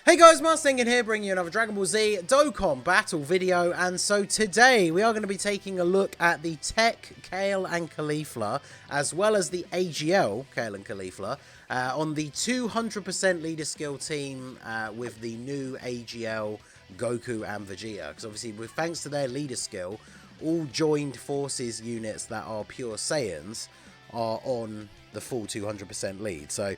Hey guys, Marstingan here, bringing you another Dragon Ball Z Dokkan battle video, and so today we are going to be taking a look at the TEQ KALE and CAULIFLA, as well as the AGL KALE and CAULIFLA, on the 200% leader skill team with the new AGL Goku and Vegeta, because obviously thanks to their leader skill, all joined forces units that are pure Saiyans are on the full 200% lead. So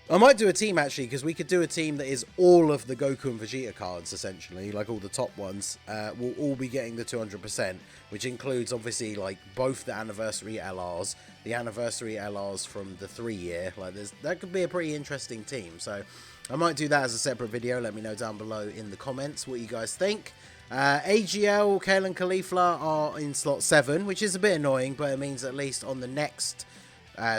I might do a team actually, because we could do a team that is all of the Goku and Vegeta cards, essentially, like all the top ones, will all be getting the 200%, which includes obviously like both the anniversary LRs, the anniversary LRs from the 3-year. Like that could be a pretty interesting team. So I might do that as a separate video. Let me know down below in the comments what you guys think. AGL, KALE and CAULIFLA are in slot 7, which is a bit annoying, but it means at least on the next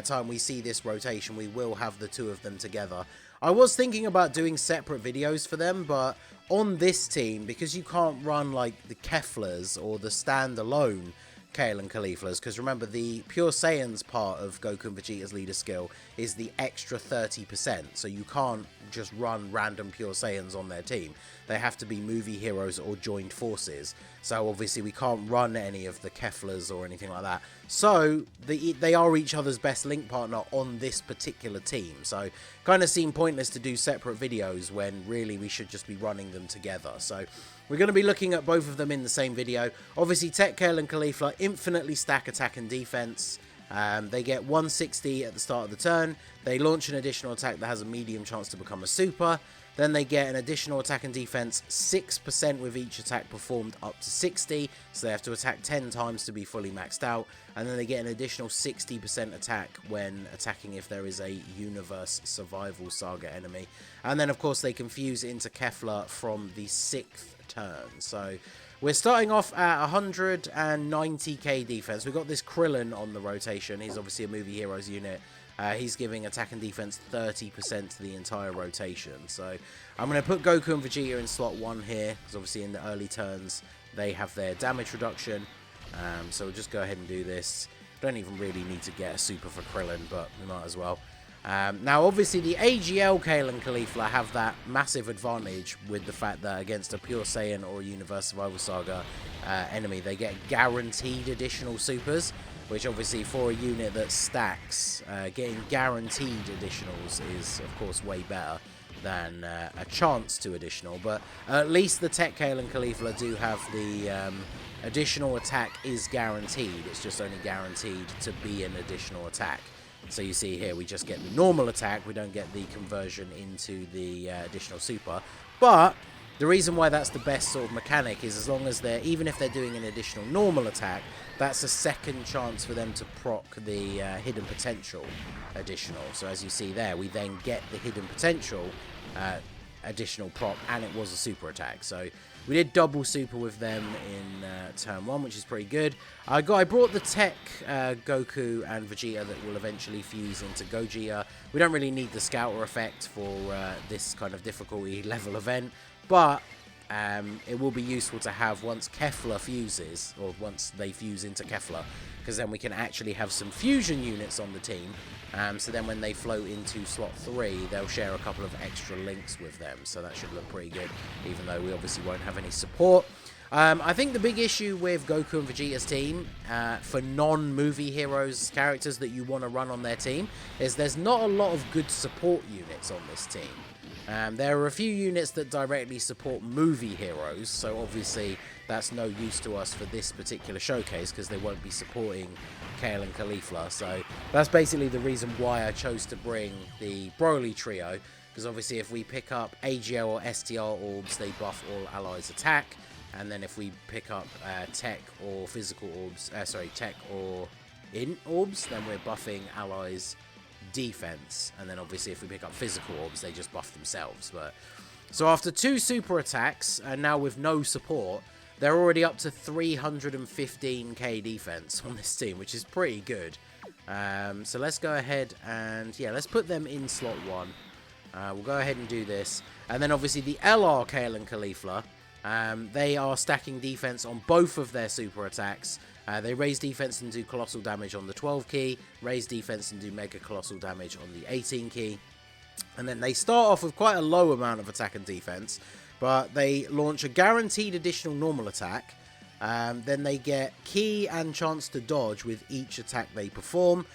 time we see this rotation, we will have the two of them together. I was thinking about doing separate videos for them, but on this team, because you can't run like the Keflas or the standalone KALE and CAULIFLAs, because remember the Pure Saiyans part of Goku and Vegeta's leader skill is the extra 30%, so you can't just run random Pure Saiyans on their team. They have to be movie heroes or joined forces, so obviously we can't run any of the Keflas or anything like that. So they are each other's best link partner on this particular team, so kind of seemed pointless to do separate videos when really we should just be running them together. So we're going to be looking at both of them in the same video. Obviously, TEQ KALE and CAULIFLA infinitely stack attack and defense. They get 160 at the start of the turn. They launch an additional attack that has a medium chance to become a super. Then they get an additional attack and defense 6% with each attack performed up to 60. So they have to attack 10 times to be fully maxed out. And then they get an additional 60% attack when attacking if there is a Universe Survival Saga enemy. And then, of course, they can fuse into Kefla from the 6th turn. So we're starting off at 190k defense. We've got this Krillin on the rotation. He's obviously a movie heroes unit. He's giving attack and defense 30% to the entire rotation. So I'm going to put Goku and Vegeta in slot 1 here, because obviously in the early turns they have their damage reduction. So we'll just go ahead and do this. Don't even really need to get a super for Krillin, but we might as well. Now, obviously, the AGL KALE and CAULIFLA have that massive advantage with the fact that against a Pure Saiyan or Universe Survival Saga enemy, they get guaranteed additional supers, which obviously for a unit that stacks, getting guaranteed additionals is, of course, way better than a chance to additional. But at least the TEQ KALE and CAULIFLA do have the additional attack is guaranteed. It's just only guaranteed to be an additional attack. So you see here, we just get the normal attack. We don't get the conversion into the additional super. But the reason why that's the best sort of mechanic is as long as they're, even if they're doing an additional normal attack, that's a second chance for them to proc the hidden potential additional. So as you see there, we then get the hidden potential additional proc, and it was a super attack. So we did double super with them in turn 1, which is pretty good. I brought the TEQ Goku and Vegeta that will eventually fuse into Gogeta. We don't really need the Scouter effect for this kind of difficulty level event, but it will be useful to have once Kefla fuses, or once they fuse into Kefla, because then we can actually have some fusion units on the team. So then when they float into slot 3, they'll share a couple of extra links with them. So that should look pretty good, even though we obviously won't have any support. I think the big issue with Goku and Vegeta's team, for non-movie heroes characters that you want to run on their team, is there's not a lot of good support units on this team. There are a few units that directly support movie heroes, so obviously that's no use to us for this particular showcase, because they won't be supporting KALE and CAULIFLA. So that's basically the reason why I chose to bring the Broly trio, because obviously if we pick up AGL or STR orbs, they buff all allies attack, and then if we pick up TEQ or physical orbs, TEQ or in orbs, then we're buffing allies defense. And then obviously if we pick up physical orbs, they just buff themselves. But so after 2 super attacks, and now with no support, they're already up to 315k defense on this team, which is pretty good. So let's go ahead and let's put them in slot 1. We'll go ahead and do this, and then obviously the LR KALE and CAULIFLA, they are stacking defense on both of their super attacks. They raise defense and do colossal damage on the 12 key, raise defense and do mega colossal damage on the 18 key. And then they start off with quite a low amount of attack and defense, but they launch a guaranteed additional normal attack. Then they get ki and chance to dodge with each attack they perform.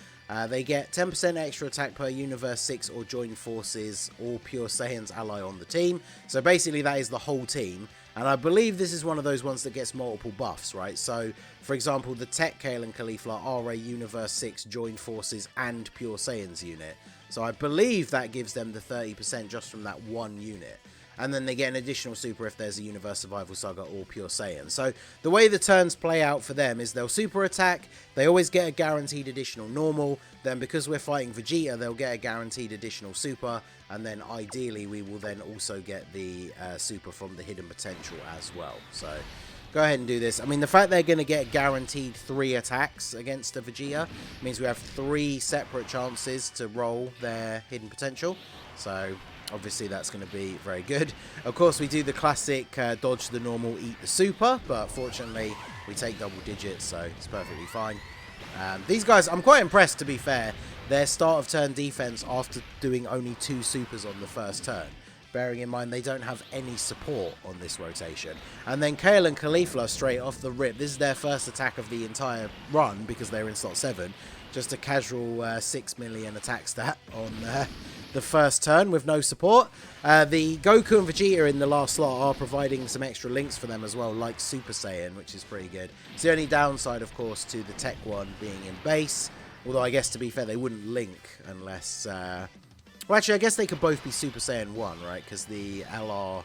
They get 10% extra attack per Universe 6 or Joined Forces or Pure Saiyan's ally on the team. So basically that is the whole team. And I believe this is one of those ones that gets multiple buffs, right? So, for example, the TEQ KALE and CAULIFLA are a Universe 6 Joined Forces and Pure Saiyan's unit. So I believe that gives them the 30% just from that one unit. And then they get an additional super if there's a Universe Survival Saga or Pure Saiyan. So the way the turns play out for them is they'll super attack, they always get a guaranteed additional normal, then because we're fighting Vegeta, they'll get a guaranteed additional super, and then ideally we will then also get the super from the hidden potential as well. So go ahead and do this. I mean, the fact they're going to get guaranteed 3 attacks against a Vegeta means we have 3 separate chances to roll their hidden potential. So obviously that's going to be very good. Of course, we do the classic dodge the normal, eat the super, but fortunately we take double digits, so it's perfectly fine. These guys, I'm quite impressed, to be fair, their start of turn defense after doing only 2 supers on the first turn. Bearing in mind they don't have any support on this rotation. And then KALE and CAULIFLA straight off the rip. This is their first attack of the entire run because they're in slot 7. Just a casual 6 million attack stat on the first turn with no support. The Goku and Vegeta in the last slot are providing some extra links for them as well, like Super Saiyan, which is pretty good. It's the only downside, of course, to the TEQ one being in base. Although I guess, to be fair, they wouldn't link unless... well, actually, I guess they could both be Super Saiyan 1, right? Because the LR,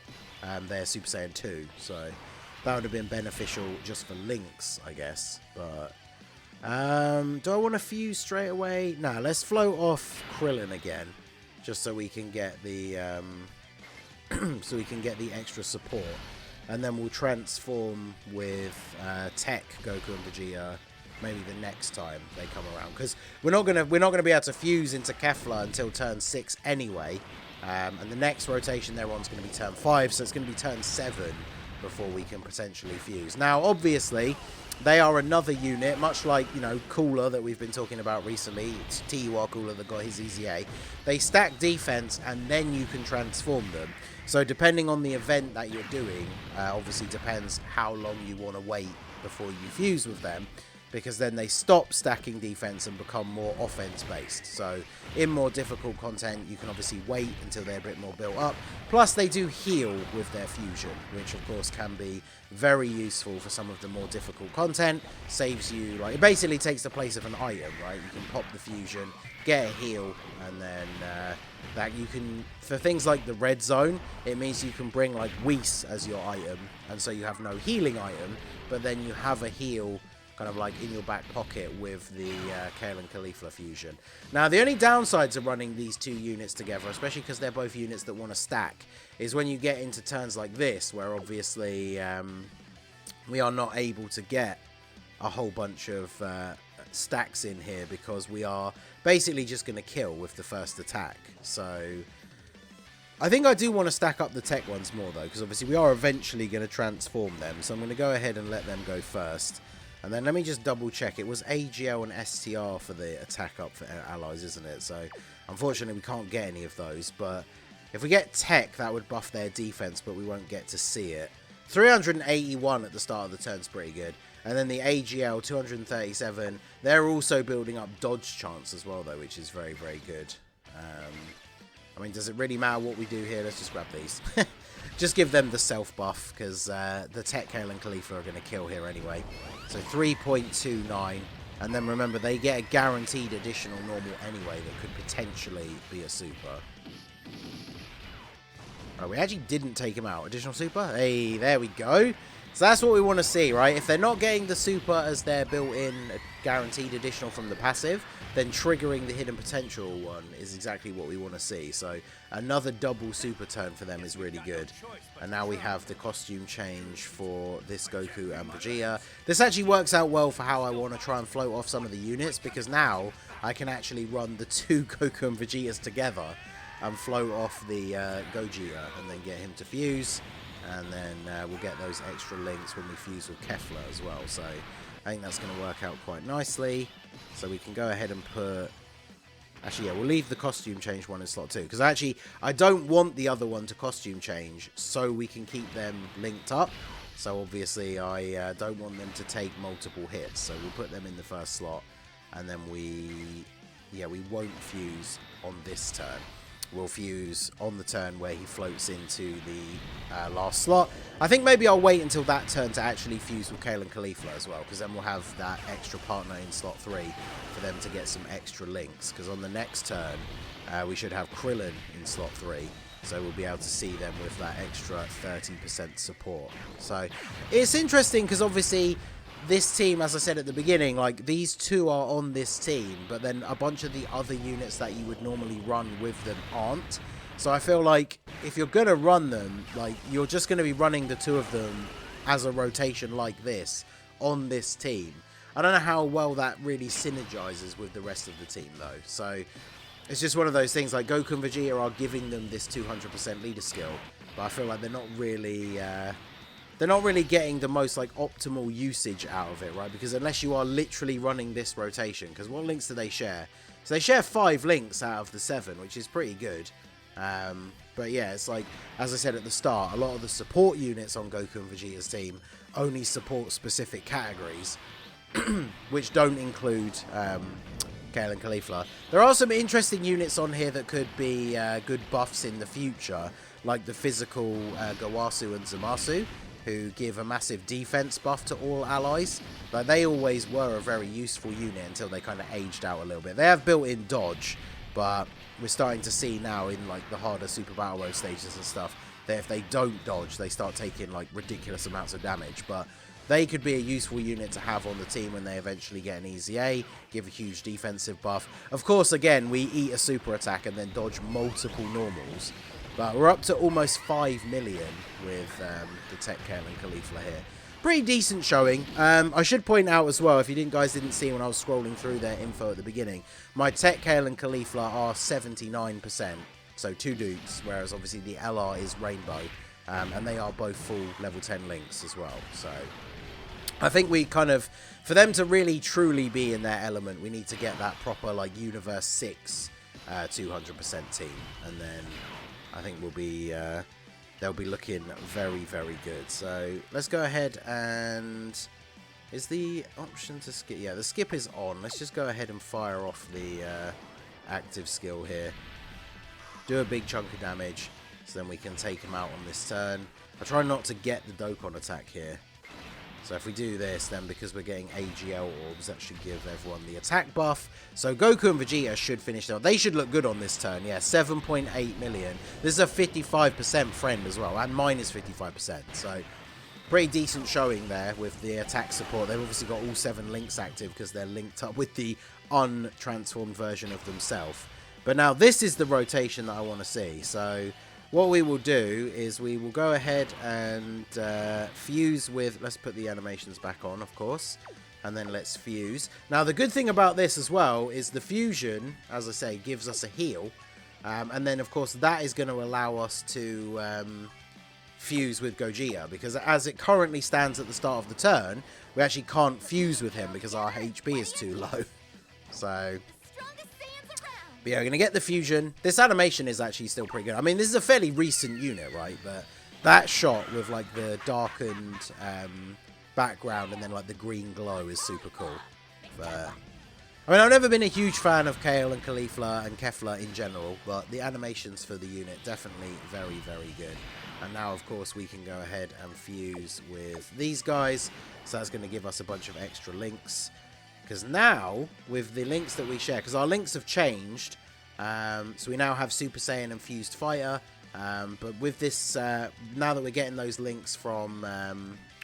they're Super Saiyan 2. So that would have been beneficial just for links, I guess. But do I want to fuse straight away? No, let's float off Krillin again. Just so we can get the extra support, and then we'll transform with TEQ, Goku and Vegeta maybe the next time they come around, because we're not gonna be able to fuse into Kefla until turn 6 anyway, and the next rotation they're on is going to be turn 5, so it's going to be turn 7 before we can potentially fuse. Now, obviously, they are another unit, much like, you know, Cooler that we've been talking about recently. It's TUR Cooler that got his EZA. They stack defense, and then you can transform them. So depending on the event that you're doing, obviously depends how long you want to wait before you fuse with them, because then they stop stacking defense and become more offense based. So in more difficult content, you can obviously wait until they're a bit more built up. Plus they do heal with their fusion, which of course can be very useful for some of the more difficult content. Saves you, like, it basically takes the place of an item, right? You can pop the fusion, get a heal, and then that you can, for things like the red zone, it means you can bring like Whis as your item, and so you have no healing item, but then you have a heal kind of like in your back pocket with the KALE and CAULIFLA fusion. Now, the only downsides of running these 2 units together, especially because they're both units that want to stack, is when you get into turns like this, where obviously we are not able to get a whole bunch of stacks in here, because we are basically just going to kill with the first attack. So I think I do want to stack up the TEQ ones more, though, because obviously we are eventually going to transform them. So I'm going to go ahead and let them go first. And then let me just double check. It was AGL and STR for the attack up for allies, isn't it? So unfortunately we can't get any of those. But if we get TEQ, that would buff their defense, but we won't get to see it. 381 at the start of the turn's pretty good. And then the AGL, 237. They're also building up dodge chance as well, though, which is very, very good. I mean, does it really matter what we do here? Let's just grab these. Just give them the self buff, because the TEQ KALE and CAULIFLA are going to kill here anyway. So 3.29, and then remember they get a guaranteed additional normal anyway that could potentially be a super. Oh, we actually didn't take him out. Additional super? Hey, there we go. So that's what we want to see, right? If they're not getting the super as their built-in guaranteed additional from the passive, then triggering the hidden potential one is exactly what we want to see. So another double super turn for them is really good. And now we have the costume change for this Goku and Vegeta. This actually works out well for how I want to try and float off some of the units, because now I can actually run the 2 Goku and Vegetas together and float off the Gogeta and then get him to fuse. And then we'll get those extra links when we fuse with Kefla as well. So I think that's going to work out quite nicely. So we can go ahead and put Actually, yeah, we'll leave the costume change one in slot 2. Because actually, I don't want the other one to costume change so we can keep them linked up. So obviously, I don't want them to take multiple hits. So we'll put them in the first slot. And then we won't fuse on this turn. We'll fuse on the turn where he floats into the last slot. I think maybe I'll wait until that turn to actually fuse with Kale and Caulifla as well, because then we'll have that extra partner in slot 3 for them to get some extra links. Because on the next turn, we should have Krillin in slot 3, so we'll be able to see them with that extra 30% support. So it's interesting because obviously this team, as I said at the beginning, like these two are on this team, but then a bunch of the other units that you would normally run with them aren't. So I feel like if you're going to run them, like you're just going to be running the two of them as a rotation like this on this team. I don't know how well that really synergizes with the rest of the team though. So it's just one of those things, like Goku and Vegeta are giving them this 200% leader skill, but I feel like they're not really getting the most like optimal usage out of it, right? Because unless you are literally running this rotation, because what links do they share? So they share 5 links out of the 7, which is pretty good. But yeah, it's like, as I said at the start, a lot of the support units on Goku and Vegeta's team only support specific categories, which don't include Kale and Caulifla. There are some interesting units on here that could be good buffs in the future, like the physical Gawasu and Zamasu, who give a massive defense buff to all allies. Like, they always were a very useful unit until they kind of aged out a little bit. They have built-in dodge, but we're starting to see now in like the harder Super Battle Road stages and stuff that if they don't dodge, they start taking like ridiculous amounts of damage. But they could be a useful unit to have on the team when they eventually get an easy A, give a huge defensive buff. Of course, again, we eat a super attack and then dodge multiple normals. But we're up to almost 5 million with the TEQ KALE and Caulifla here. Pretty decent showing. I should point out as well, if you guys didn't see when I was scrolling through their info at the beginning, my TEQ KALE and Caulifla are 79%, so 2 dudes, whereas obviously the LR is Rainbow, and they are both full level 10 links as well. So I think we kind of, for them to really truly be in their element, we need to get that proper like Universe 6 200% team, and then I think we'll be they'll be looking very, very good. So let's go ahead and, is the option to skip? Yeah, the skip is on. Let's just go ahead and fire off the active skill here. Do a big chunk of damage, so then we can take him out on this turn. I try not to get the Dokkan attack here. So if we do this, then because we're getting AGL orbs, that should give everyone the attack buff. So Goku and Vegeta should finish now. They should look good on this turn. Yeah, 7.8 million. This is a 55% friend as well, and mine is 55%. So pretty decent showing there with the attack support. They've obviously got all 7 links active because they're linked up with the untransformed version of themselves. But now this is the rotation that I want to see. So what we will do is we will go ahead and fuse with, let's put the animations back on, of course, and then let's fuse. Now, the good thing about this as well is the fusion, as I say, gives us a heal, and then, of course, that is going to allow us to fuse with Gogeta, because as it currently stands at the start of the turn, we actually can't fuse with him because our HP is too low. So but yeah, we're going to get the fusion. This animation is actually still pretty good. I mean, this is a fairly recent unit, right? But that shot with, like, the darkened background and then, like, the green glow is super cool. But I mean, I've never been a huge fan of Kale and Caulifla and Kefla in general, but the animations for the unit definitely very, very good. And now, of course, we can go ahead and fuse with these guys. So that's going to give us a bunch of extra links. Because now, with the links that we share, because our links have changed, so we now have Super Saiyan and Fused Fighter, but with this, now that we're getting those links from,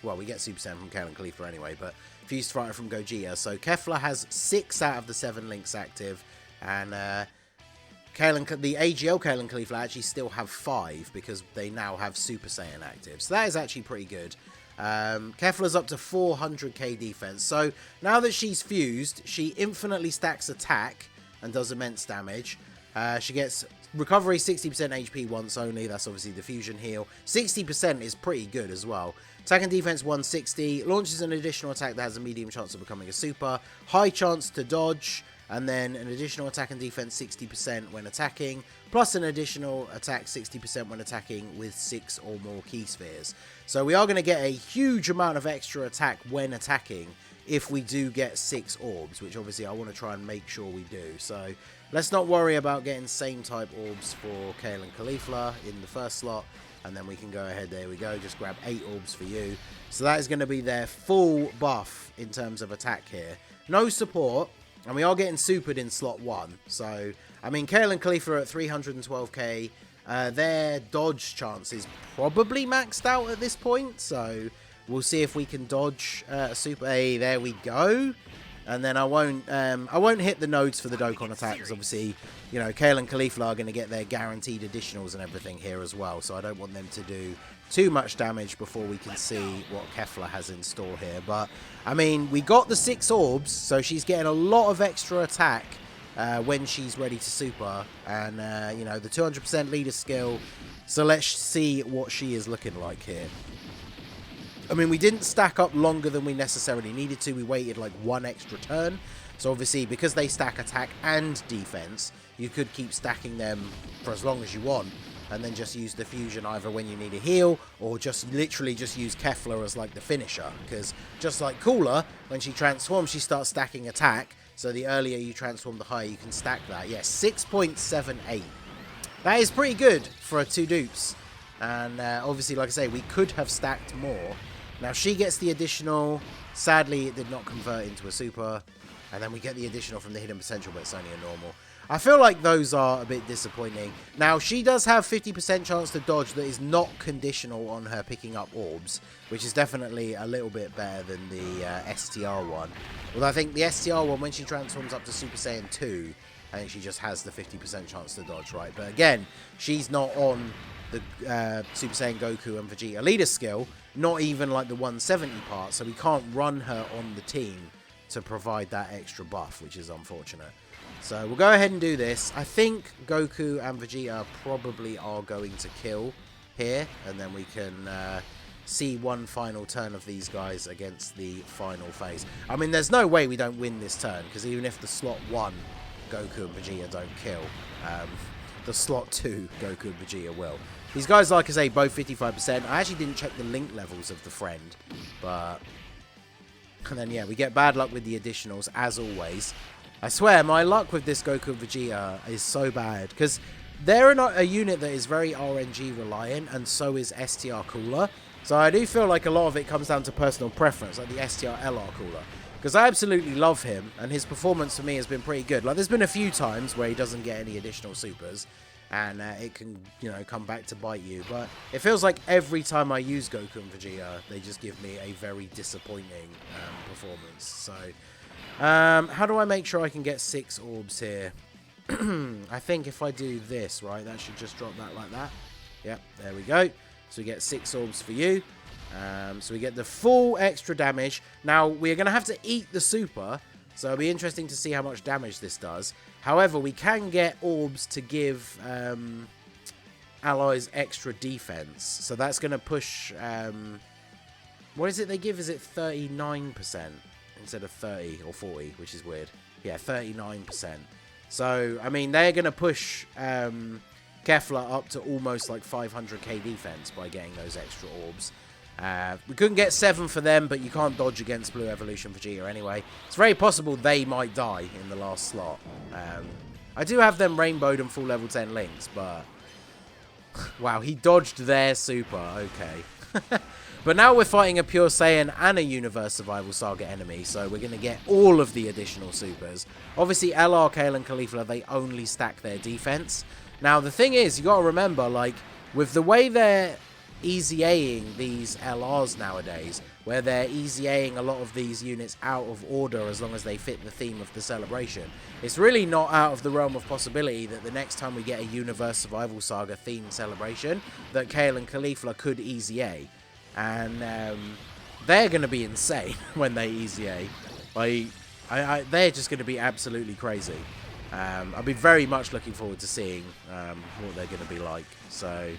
well, we get Super Saiyan from Kale and Caulifla anyway, but Fused Fighter from Gogeta, so Kefla has 6 out of the 7 links active, and the AGL Kale and Caulifla actually still have 5, because they now have Super Saiyan active, so that is actually pretty good. Kefla's up to 400k defense. So now that she's fused, she infinitely stacks attack and does immense damage. She gets recovery 60% HP once only. That's obviously the fusion heal. 60% is pretty good as well. Attack and defense 160. Launches an additional attack that has a medium chance of becoming a super. High chance to dodge. and then an additional attack and defense 60% when attacking, plus an additional attack 60% when attacking with 6 or more key spheres. So we are going to get a huge amount of extra attack when attacking if we do get 6 orbs, which obviously I want to try and make sure we do. So let's not worry about getting same type orbs for Kale and Caulifla in the first slot, and then we can go ahead, there we go, just grab 8 orbs for you. So that is going to be their full buff in terms of attack here. No support, and we are getting supered in slot 1. So, I mean, Kale and Caulifla are at 312k. Their dodge chance is probably maxed out at this point, so we'll see if we can dodge a super. Hey, there we go. And then I won't hit the nodes for the Dokkan attack, because obviously, you know, Kale and Caulifla are going to get their guaranteed additionals and everything here as well. So I don't want them to do too much damage before we can see what Kefla has in store here. But, I mean, we got the 6 orbs, so she's getting a lot of extra attack when she's ready to super. And, you know, the 200% leader skill. So let's see what she is looking like here. I mean, we didn't stack up longer than we necessarily needed to. We waited like 1 extra turn. So obviously, because they stack attack and defense, you could keep stacking them for as long as you want, and then just use the fusion either when you need a heal, or just literally just use Kefla as like the finisher. Because just like Cooler, when she transforms, she starts stacking attack. So the earlier you transform, the higher you can stack that. Yes, 6.78. That is pretty good for a 2 dupes. And obviously, like I say, we could have stacked more. Now, she gets the additional. Sadly, it did not convert into a super. And then we get the additional from the hidden potential, but it's only a normal. I feel like those are a bit disappointing. Now, she does have 50% chance to dodge that is not conditional on her picking up orbs, which is definitely a little bit better than the STR one. Although I think the STR one, when she transforms up to Super Saiyan 2, I think she just has the 50% chance to dodge, right? But again, she's not on the Super Saiyan Goku and Vegeta leader skill, not even like the 170 part, so we can't run her on the team to provide that extra buff, which is unfortunate. So we'll go ahead and do this. I think Goku and Vegeta probably are going to kill here, and then we can see one final turn of these guys against the final phase. I mean, there's no way we don't win this turn, because even if the slot 1 Goku and Vegeta don't kill, the slot 2 Goku and Vegeta will. These guys, like I say, both 55%. I actually didn't check the link levels of the friend, but... And then, yeah, we get bad luck with the additionals, as always. I swear, my luck with this Goku and Vegeta is so bad, because they're a unit that is very RNG reliant, and so is STR Cooler. So I do feel like a lot of it comes down to personal preference, like the STR LR Cooler. Because I absolutely love him, and his performance for me has been pretty good. Like, there's been a few times where he doesn't get any additional supers, and it can, you know, come back to bite you. But it feels like every time I use Goku and Vegeta, they just give me a very disappointing performance. So, how do I make sure I can get 6 orbs here? I think if I do this, right, that should just drop that like that. Yep, there we go. So we get 6 orbs for you. So we get the full extra damage. Now, we're going to have to eat the super, so it'll be interesting to see how much damage this does. However, we can get orbs to give allies extra defense. So that's going to push... what is it they give? Is it 39% instead of 30 or 40, which is weird. Yeah, 39%. So, I mean, they're going to push Kefla up to almost like 500k defense by getting those extra orbs. We couldn't get 7 for them, but you can't dodge against Blue Evolution Vegeta anyway. It's very possible they might die in the last slot. I do have them rainbowed and full level 10 links, but... wow, he dodged their super. Okay. But now we're fighting a Pure Saiyan and a Universe Survival Saga enemy, so we're going to get all of the additional supers. Obviously, LR, Kale, and Caulifla, they only stack their defense. Now, the thing is, you got to remember, like, with the way they're easy-A-ing these LRs nowadays, where they're easy-A-ing a lot of these units out of order as long as they fit the theme of the celebration, it's really not out of the realm of possibility that the next time we get a Universe Survival Saga themed celebration, that Kale and Caulifla could easy-A. And they're going to be insane when they easy-A. They're just going to be absolutely crazy. I'll be very much looking forward to seeing what they're going to be like. So...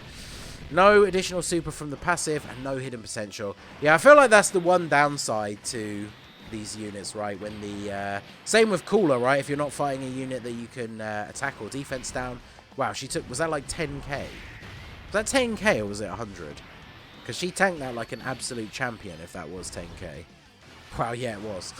no additional super from the passive and no hidden potential. Yeah, I feel like that's the one downside to these units, right, when the... same with Cooler, right? If you're not fighting a unit that you can attack or defense down. Wow, she took... Was that like 10k? Was that 10k or was it 100? Because she tanked that like an absolute champion if that was 10k. Wow, yeah, it was.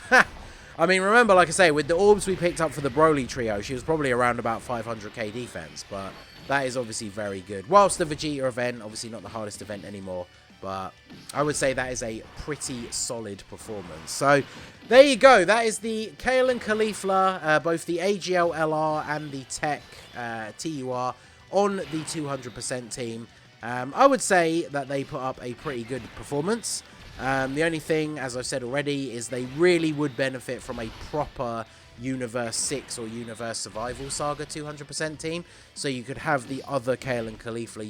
I mean, remember, like I say, with the orbs we picked up for the Broly trio, she was probably around about 500k defense, but that is obviously very good. Whilst the Vegeta event, obviously not the hardest event anymore, but I would say that is a pretty solid performance. So, there you go. That is the Kale and Caulifla, both the AGL LR and the TEQ TUR on the 200% team. I would say that they put up a pretty good performance. The only thing, as I've said already, is they really would benefit from a proper Universe 6 or Universe Survival Saga 200% team. So you could have the other Kale and Caulifla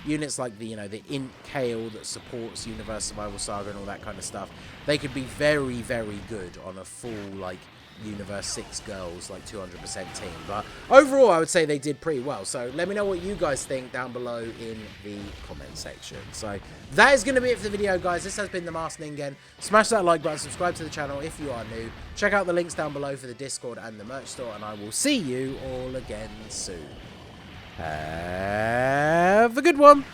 units like the, the Int Kale that supports Universe Survival Saga and all that kind of stuff. They could be very, very good on a full, like, Universe 6 girls, like 200% team. But overall, I would say they did pretty well. So let me know what you guys think down below in the comment section. So that is going to be it for the video, guys. This has been the Masked Ningen. Smash that like button, subscribe to the channel if you are new. Check out the links down below for the Discord and the merch store, and I will see you all again soon. Have a good one.